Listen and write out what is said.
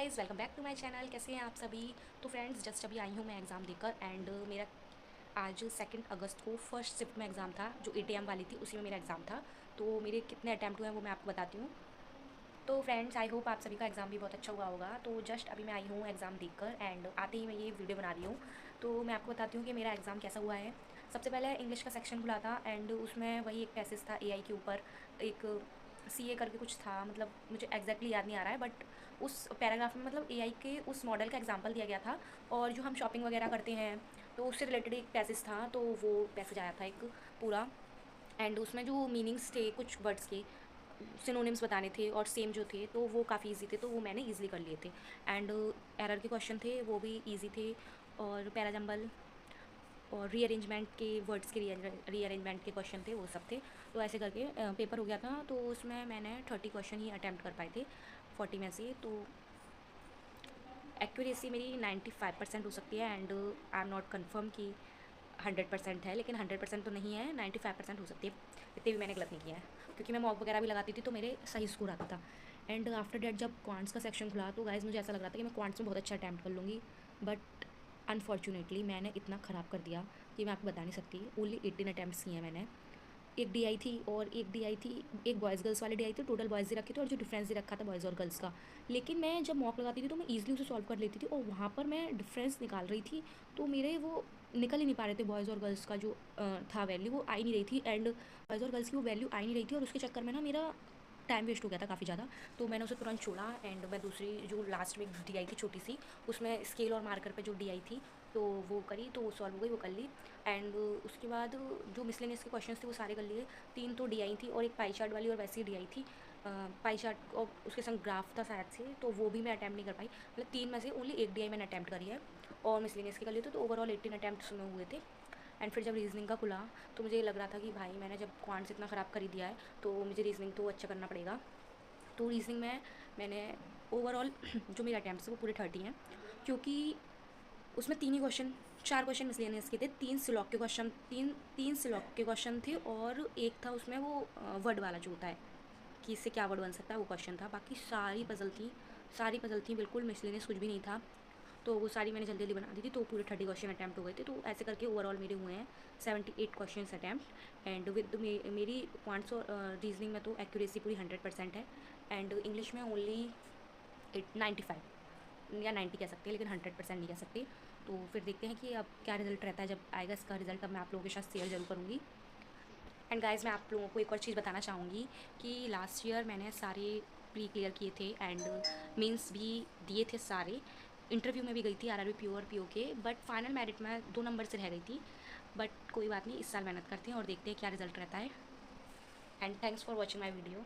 Guys, welcome back to my channel. कैसे हैं आप सभी। तो फ्रेंड्स, जस्ट अभी आई हूँ मैं एग्ज़ाम देकर एंड मेरा आज 2 अगस्त को फर्स्ट शिफ्ट में एग्ज़ाम था, जो एटीएम वाली थी, उसी में मेरा एग्ज़ाम था। तो मेरे कितने अटैम्प्ट हुए हैं वो मैं आपको बताती हूँ। तो फ्रेंड्स, आई होप आप सभी का एग्ज़ाम भी बहुत अच्छा हुआ होगा। तो जस्ट अभी मैं आई हूँ एग्ज़ाम देकर एंड आते ही मैं ये वीडियो बना रही हूँ। तो मैं आपको बताती हूँ कि मेरा एग्ज़ाम कैसा हुआ है। सबसे पहले इंग्लिश का सेक्शन खुला था एंड उसमें वही एक पैसेज था एआई के ऊपर, एक सीए करके कुछ था, मतलब मुझे एग्जैक्टली याद नहीं आ रहा है, बट उस पैराग्राफ में मतलब एआई के उस मॉडल का एग्जांपल दिया गया था। और जो हम शॉपिंग वगैरह करते हैं तो उससे रिलेटेड एक पैसेज था, तो वो पैसेज आया था एक पूरा। एंड उसमें जो मीनिंग्स थे कुछ वर्ड्स के, सिनोनिम्स बताने थे और सेम जो थे, तो वो काफ़ी इजी थे, तो वो मैंने ईज़िली कर लिए थे। एंड एरर के क्वेश्चन थे वो भी इजी थे, और पैराजम्बल और रीअरेंजमेंट के वर्ड्स के रीअरेंजमेंट के क्वेश्चन थे, वो सब थे। तो ऐसे करके पेपर हो गया था। तो उसमें मैंने 30 क्वेश्चन ही अटैम्प्ट कर पाए थे 40 में से। तो एक्यूरेसी मेरी 95% हो सकती है and I am not confirm कि 100% है, लेकिन 100% तो नहीं है, 95% हो सकती है। इतने भी मैंने गलत नहीं किया है, क्योंकि मैं मॉक वगैरह भी लगाती थी तो मेरे सही स्कोर आता था। एंड आफ्टर डेट जब क्वांट्स का सेक्शन खुला तो गाइज मुझे ऐसा लग रहा था कि मैं क्वांट्स में बहुत अच्छा अटैम्प्ट कर लूँगी, बट अनफॉर्चुनेटली मैंने इतना ख़राब कर दिया कि मैं आपको बता नहीं सकती। ओनली 18 अटैम्प्ट्स किए हैं मैंने। एक डीआई थी और एक डीआई थी, एक बॉयज़ गर्ल्स वाली डीआई थी, टोटल बॉयज़ ही रखे थे और जो डिफरेंस ही रखा था बॉयज़ और गर्ल्स का। लेकिन मैं जब मॉक लगाती थी तो मैं ईज़िली उसे सॉल्व कर लेती थी, और वहाँ पर मैं डिफरेंस निकाल रही थी तो मेरे वो निकल ही नहीं पा रहे थे। बॉयज़ और गर्ल्स का जो था वैल्यू, वो आ ही नहीं रही थी, एंड बॉयज़ और गर्ल्स की वो वैल्यू आ ही नहीं रही थी, और उसके चक्कर में ना मेरा टाइम वेस्ट हो गया था काफ़ी ज़्यादा। तो मैंने उसे तुरंत छोड़ा एंड मैं दूसरी जो लास्ट में डीआई थी छोटी सी, उसमें स्केल और मार्कर पे जो डीआई थी तो वो करी, तो वो सॉल्व हो गई, वो कर ली। एंड उसके बाद जो मिसलेनियस के क्वेश्चंस थे वो सारे कर लिए। 3 तो डीआई थी और एक पाई चार्ट वाली और वैसी डीआई थी। पाई चार्ट और उसके संग ग्राफ था शायद से, तो वो भी मैं अटैम्प्ट नहीं कर पाई। मतलब 3 में से ओनली एक डीआई मैंने अटैम्प्ट करी है और मिसलेनियस के कर लिए थे, तो ओवरऑल 18 अटैम्प्ट उसमें हुए थे। एंड फिर जब रीजनिंग का खुला तो मुझे ये लग रहा था कि भाई मैंने जब क्वांट्स इतना ख़राब कर ही दिया है तो मुझे रीजनिंग तो अच्छा करना पड़ेगा। तो रीजनिंग में मैंने ओवरऑल जो मेरे अटैम्प्ट्स थे वो पूरे 30 हैं, क्योंकि उसमें 3 ही क्वेश्चन, 4 क्वेश्चन मिसलेनियस के थे, 3 सिलॉक के क्वेश्चन, 3 सिलॉक के क्वेश्चन थे, और एक था उसमें वो वर्ड वाला जो होता है कि इससे क्या वर्ड बन सकता है, वो क्वेश्चन था। बाकी सारी पजल थी, बिल्कुल मिसलेनियस कुछ भी नहीं था। तो वो सारी मैंने जल्दी जल्दी बना दी थी, तो पूरे 30 क्वेश्चन अटैम्प्ट हो गए थे। तो ऐसे करके ओवरऑल मेरे हुए हैं 78 क्वेश्चन अटैम्प्ट। एंड विद मेरी क्वांट्स और रीजनिंग में तो एक्यूरेसी पूरी 100% है, एंड इंग्लिश में ओनली 95 या 90 कह सकते हैं, लेकिन 100% नहीं कह सकते। तो फिर देखते हैं कि अब क्या रिजल्ट रहता है, जब आएगा इसका रिजल्ट अब मैं आप लोगों के साथ शेयर जरूर करूँगी। एंड गाइस, मैं आप लोगों को एक और चीज़ बताना चाहूँगी कि लास्ट ईयर मैंने सारे प्री क्लियर किए थे एंड मेंस भी दिए थे सारे। इंटरव्यू में भी गई थी आरआरबी पीओ और पीओ के, बट फाइनल मेरिट में 2 नंबर से रह गई थी। बट कोई बात नहीं, इस साल मेहनत करते हैं और देखते हैं क्या रिजल्ट रहता है। And thanks for watching my video.